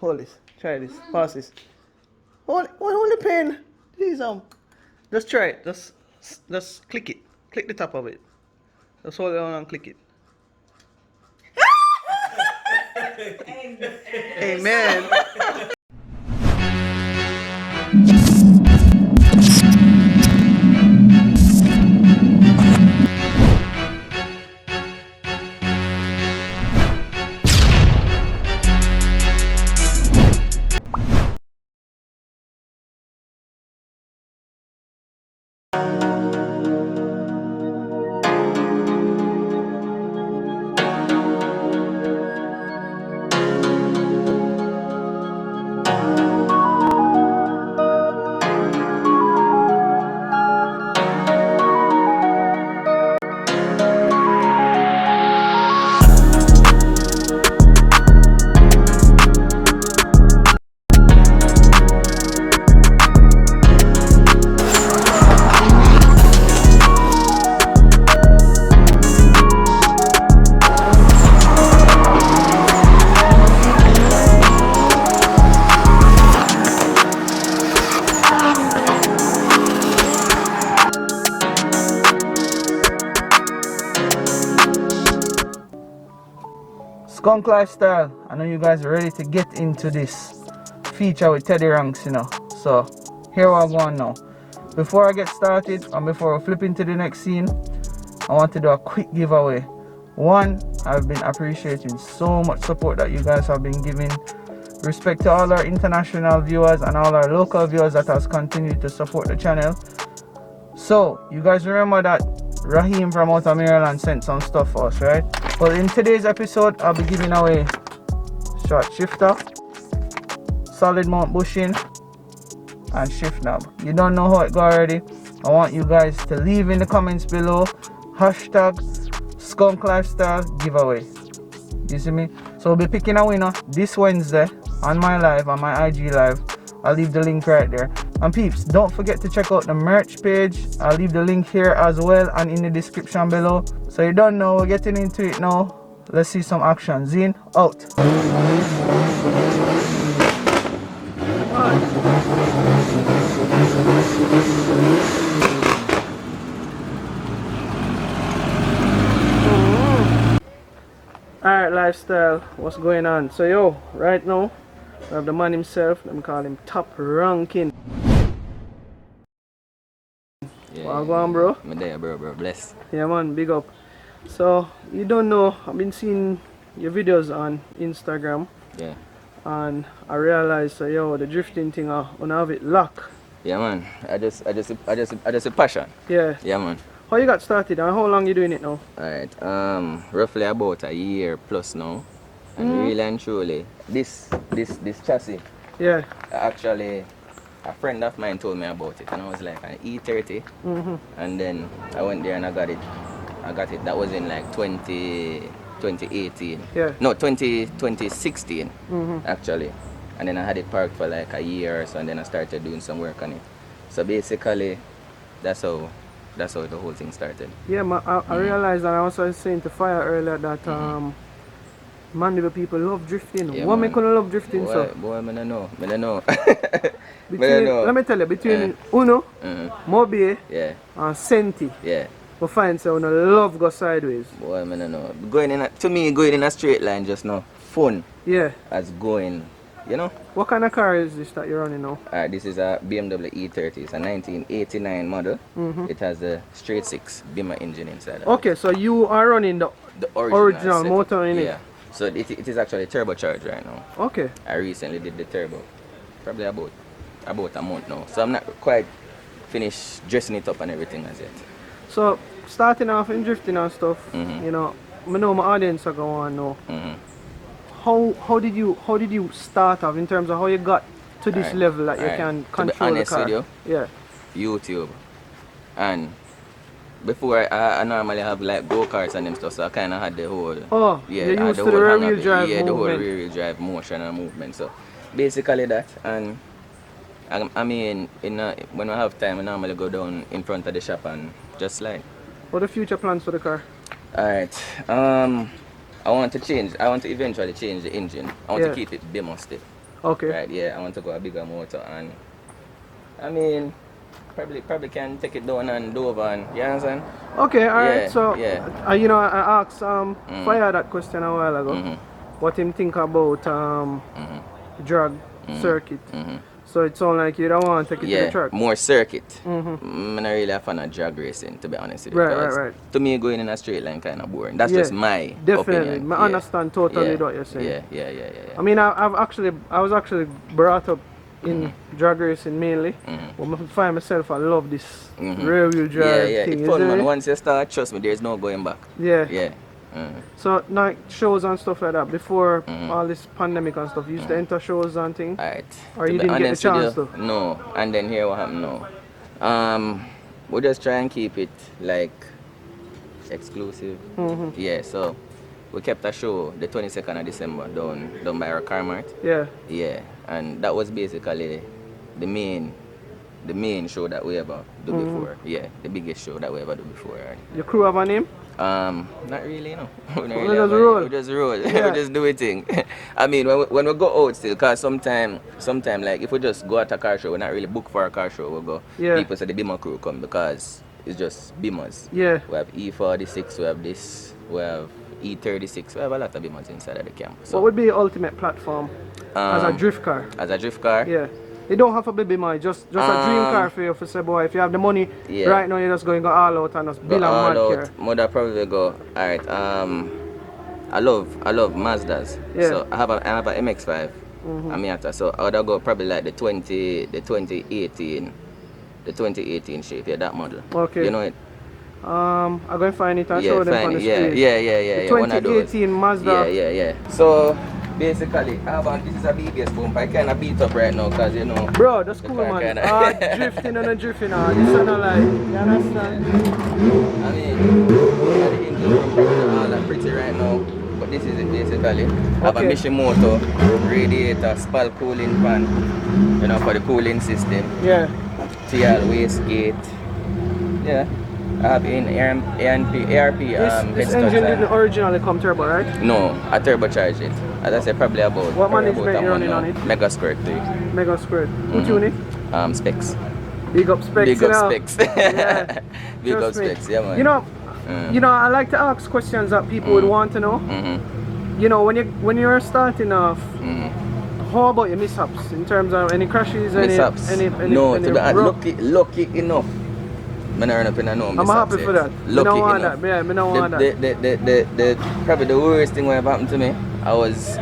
Hold this. Try this. Pass this. Hold the pen. Please, just try it. Just click it. Click the top of it. Just hold it on and click it. Amen. Skvnk Lifestyle. I know you guys are ready to get into this feature with Teddy Ranks, you know. So here we're going now. Before I get started and before we flip into the next scene, I want to do a quick giveaway. One, I've been appreciating so much support that you guys have been giving. Respect to all our international viewers and all our local viewers that has continued to support the channel. So you guys remember that Raheem from out of Maryland sent some stuff for us, right? Well, in today's episode, I'll be giving away short shifter, solid mount bushing, and shift knob. You don't know how it go already. I want you guys to leave in the comments below hashtag Skvnk Lifestyle giveaway. You see me? So we'll be picking a winner this Wednesday on my live, on my IG live. I'll leave the link right there. And peeps, don't forget to check out the merch page. I'll leave the link here as well and in the description below. So you don't know, we're getting into it now. Let's see some action. Zine, out. Alright, Lifestyle, what's going on? So yo, right now we have the man himself. Let me call him Top Ranking. Yeah, Well, go on, bro. I'm there, bro. Bless. Yeah, man, big up. So you don't know, I've been seeing your videos on Instagram. Yeah. And I realized, so yo, the drifting thing, I wanna have it locked. Yeah, man. I just a passion. Yeah. Yeah, man. How you got started and how long you doing it now? Alright. Roughly about a year plus now. And really and truly, this chassis. Yeah. Actually, a friend of mine told me about it, and I was like an E30. And then I went there and I got it. That was in like 2018. Yeah. No, 2016 actually. And then I had it parked for like a year or so, and then I started doing some work on it. So basically, that's how the whole thing started. Yeah, I realized, and I was saying to Fire earlier that Mandeville people love drifting. Yeah, what make you love drifting, boy, so? Boy, I don't know. Let me tell you, between Uno, Mobi, yeah, and Senti, yeah. we find so Uno love go sideways. Boy, I don't know. Going in a straight line just now, fun. Yeah. As going, you know. What kind of car is this that you're running now? This is a Bmw E30. It's a 1989 model. It has a straight 6 Bmw engine inside. Okay, so you are running the original motor in it. Yeah. So it is actually turbocharged right now. Okay. I recently did the turbo, probably about a month now. So I'm not quite finished dressing it up and everything as yet. So starting off in drifting and stuff, you know, I know my audience are going to know. How did you start off in terms of how you got to this level that you can control the car? To be honest with you, yeah. YouTube. And before I normally have like go-karts and them stuff, so I kind of had the whole you used to the rear-wheel drive movement. The whole rear-wheel drive motion and movement. So basically that, and I mean, when I have time, I normally go down in front of the shop and just slide. What are the future plans for the car? Alright, I want to eventually change the engine. I want to keep it Bmw stiff. Okay. Right, yeah, I want to go a bigger motor, and I mean, probably can take it down and Dover, and you understand? Okay, alright. Yeah, So, yeah. you know, I asked Fire that question a while ago. What him think about drag circuit. So it sounds like you don't want to take it to the Yeah, track. more circuit. I'm not really a fan of drag racing, to be honest with you. Right. To me, going in a straight line kind of boring. That's Yeah, just my definitely. opinion. I understand totally what you're saying. Yeah. I mean, I was actually brought up in drag racing mainly. But I find myself, I love this rear wheel drive thing. It's fun, man. Once you start, trust me, there's no going back. Yeah. So like shows and stuff like that before all this pandemic and stuff, you used to enter shows and things. Alright. Or you didn't get the chance to? No. And then here what happened now. We just try and keep it like exclusive. Yeah, so we kept a show the 22nd of December down by our car mart. Yeah. And that was basically the main show that we ever do before. Yeah, the biggest show that we ever do before. Your crew have a name? Not really, no. We just roll. Yeah. We just do it thing. I mean, when we go out still, cause sometime like if we just go at a car show, we're not really booked for a car show. We go. Yeah. People say the Bmw crew come because it's just Bmws. Yeah. We have E46, we have this, we have E36. We have a lot of Bmws inside of the camp. So, What would be your ultimate platform as a drift car? As a drift car? Yeah. You don't have a baby man, just a dream car for you, for say boy, if you have the money right now, you're just going to go all out and just build a mad car. Mother probably go, alright, I love Mazdas. Yeah. So I have a MX-5 a Miata, so I would go probably like the 2018 shape, yeah, that model. Okay. You know it? I'm going to find it and show them on the screen. Yeah. 2018 Mazda. Yeah. So basically, this is a BBS bumper. I kind of beat up right now because you know. Bro, that's cool, man. Drifting and drifting. This is not like, you understand? I mean, the engine room all that pretty right now. But this is it basically. I have a Mission Motor, radiator, spal cooling fan, you know, for the cooling system. Yeah. TL wastegate. Yeah. I have in ARP This engine didn't originally come turbo, right? No, I turbocharged it. As I said, probably about. What management you running on it? Mega Squirt 3. Mega Squirt. What unit? Specs. Big up specs. Big up specs. Yeah. Big up specs, yeah, man. You know, I like to ask questions that people would want to know. You know, when you're starting off, how about your mishaps in terms of any crashes? Mishaps? No, to be honest, lucky enough. I'm not run up in a no I'm happy for that. Lucky I don't want enough. that. Yeah, I don't want that. Probably the worst thing that happened to me, I was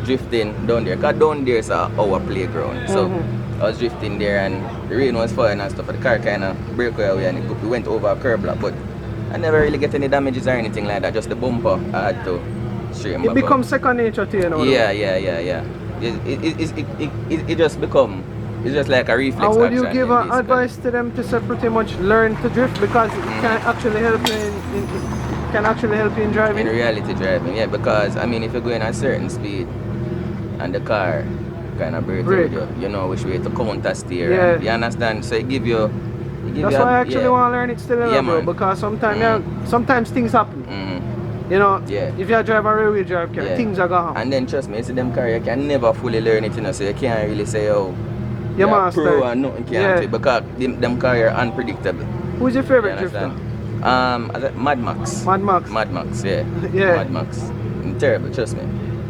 drifting down there. Because down there is our playground. So I was drifting there and the rain was falling and stuff. The car kind of broke away and we went over a curb block. But I never really get any damages or anything like that. Just the bumper I had to straighten back. It becomes second nature to you now. Yeah. It just become. It's just like a reflex. And would you give advice to them to say pretty much learn to drift because it can actually help you in driving? In reality driving, yeah, because I mean if you're going at a certain speed and the car kind of breaks you know which way to counter steer. Yeah. You understand? So it give you. That's why I actually want to learn it still, bro, because sometimes things happen. You know, if you drive a rear wheel drive car, things are gonna happen. And then trust me, you see them car you can never fully learn it, you know, so you can't really say you're pro and nothing can't do because them cars are unpredictable. Who's your favorite drifter? Mad Max. Mad Max, yeah. Mad Max. Terrible, trust me.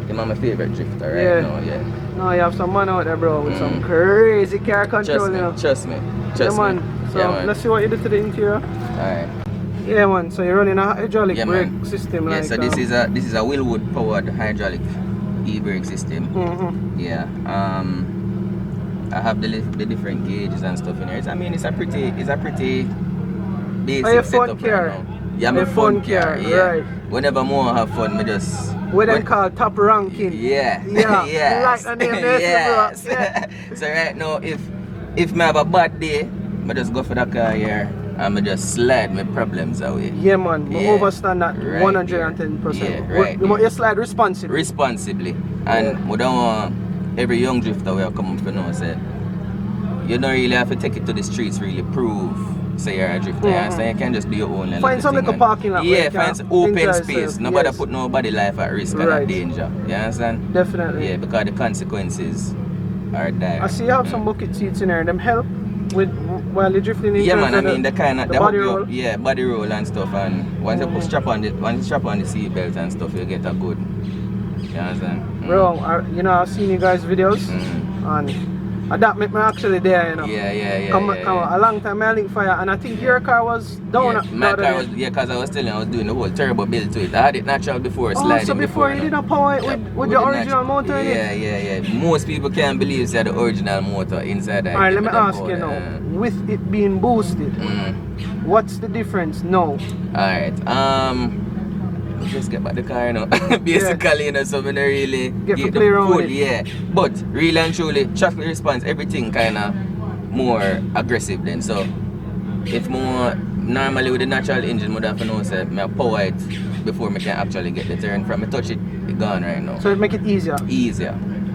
He's my favorite drifter right now, yeah. No, you have some man out there, bro, with some crazy car control, you know. Trust me. Man. So let's see what you do to the interior. Alright. Yeah, man. So you're running a hydraulic brake system, yeah, like. So this is a Willwood powered hydraulic e-brake system. Yeah. I have the different gauges and stuff in here. I mean, it's a pretty basic setup right now. Yeah, I'm a fun car. Yeah. Right. Whenever more have fun, me just. What they call top ranking. Yeah. Yeah. Like the name yes. So right now, if me have a bad day, I just go for that car here and I just slide my problems away. Yeah, man. Overstand that 110%. Yeah, right. You slide responsibly. Responsibly. And we don't want every young drifter will come up to know say you don't really have to take it to the streets really prove say you're a drifter. So you can just do your own. Find some little parking lot. Yeah, find some open space. Nobody put nobody life at risk and at danger. You understand? Definitely. Yeah, because the consequences or die. I see you have some bucket seats in there. Them help with while you're drifting in Yeah, terms man. I of mean, the kind of the body roll. yeah, body roll and stuff. And once you put strap on the seat belt and stuff, you get a good. You understand? Bro, you know, I've seen you guys' videos, and that make me actually there, you know. Yeah. Come a long time I link fire, and I think your car was down. Yeah, my car was, because I was telling you, I was doing the whole turbo build to it. I had it natural before, sliding so before you did a power it with the original motor in it? Yeah. Most people can't believe that the original motor inside that. Alright, let me ask you now. With it being boosted, what's the difference now? Alright, just get back the car, you know. Basically, you know, so we don't really get to play around with it. Yeah. But really and truly, traffic response, everything kind of more aggressive then. So if more normally with the natural engine, would have to know say I power it before I can actually get the turn. From I touch it, it's gone right now. So it make it easier.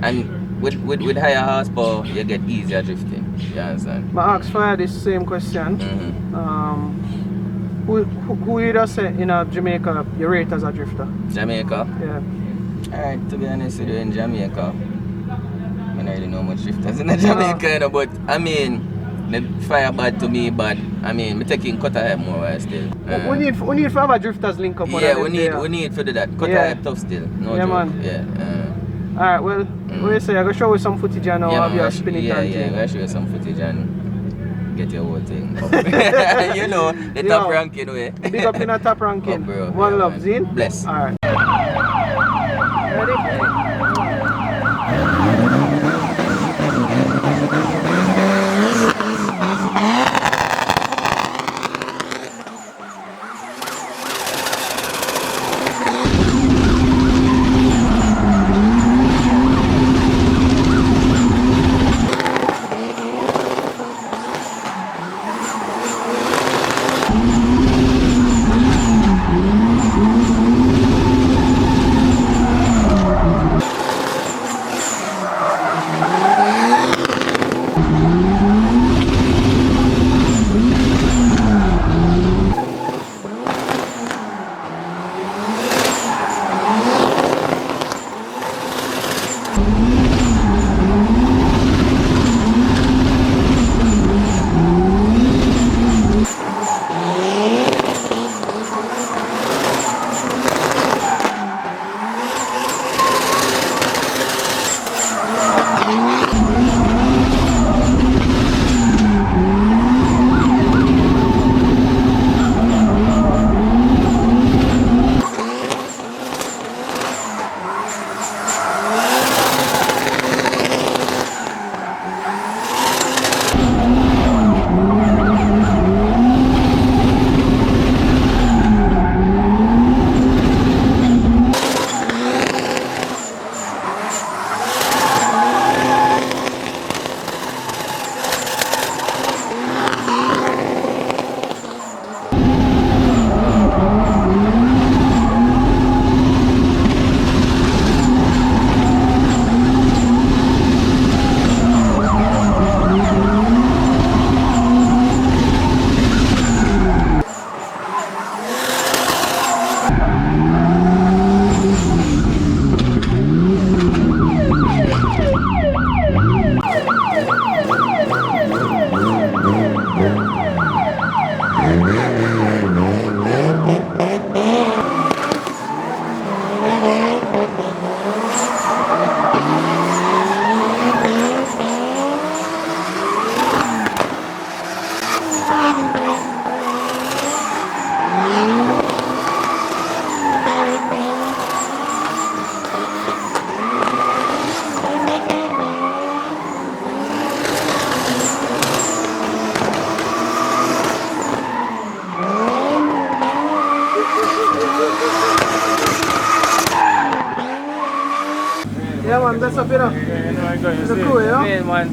And with higher horsepower, you get easier drifting. You understand? I asked for this same question. Who you just say in Jamaica you rate as a drifter? Jamaica? Yeah. Alright, to be honest with you, in Jamaica, I don't really know much drifters in Jamaica, you know, but I mean, the fire bad to me, but I mean, I'm taking cutter hype more still. We need to have a drifters link up. Yeah, we need to do that. Cutter hype tough still. No joke. Man. Yeah. Alright, well, what you say? I'm gonna show you some footage and I'll have you spin it. Yeah, I'm gonna show you some footage and get your whole thing. You know, the top ranking way. Big up in the top ranking. Oh, bro. One love, Zin. Bless. Alright. Ready? Yeah man, that's up, you know. It's a cool, you know? Yeah, man.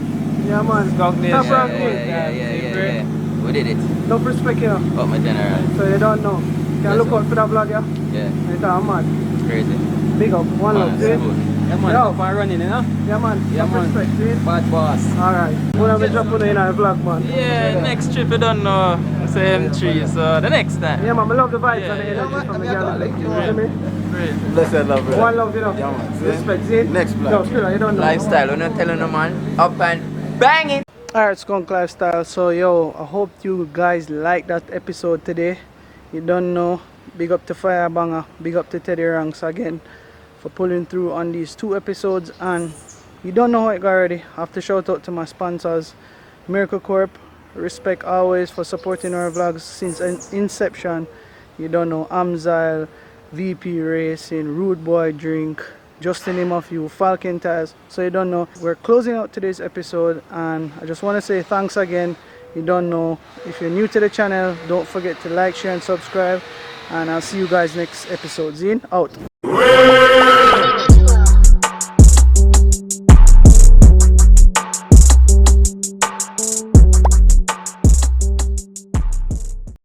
Yeah man. Skunknation. Top ranking. Yeah. We did it. No respect, you know. Up my general. So you don't know. You can look out for that vlog, yeah? Yeah. It's mad. It's crazy. Big up, one love, see? Yeah, man. Up and running, you know? Yeah man, Yeah, some man. respect, see? Bad boss. Alright. We'll have a drop on in our vlog, man. Yeah, next trip you don't know. Same tree, so the next time. Yeah man, I love the vibes Yeah, and the yeah. energy from the girl. You know what I mean? Blessed love, brother. One love, you know. Yeah, man. See? Respect, see? Next plan. No, Skrilla, you don't know. Lifestyle, we're not telling no man. Up and bang it. Alright, Skvnk Lifestyle. So, yo, I hope you guys like that episode today. You don't know. Big up to Firebanger. Big up to Teddy Ranks again for pulling through on these 2 episodes. And you don't know how it got already. I have to shout out to my sponsors, Miracle Corp. Respect always for supporting our vlogs since inception. You don't know, Amzile, VP Racing, Rude Boy Drink, just to name a few, Falcon Tires. So you don't know, we're closing out today's episode, and I just want to say thanks again. You don't know, if you're new to the channel, don't forget to like, share and subscribe, and I'll see you guys next episode. Zine out.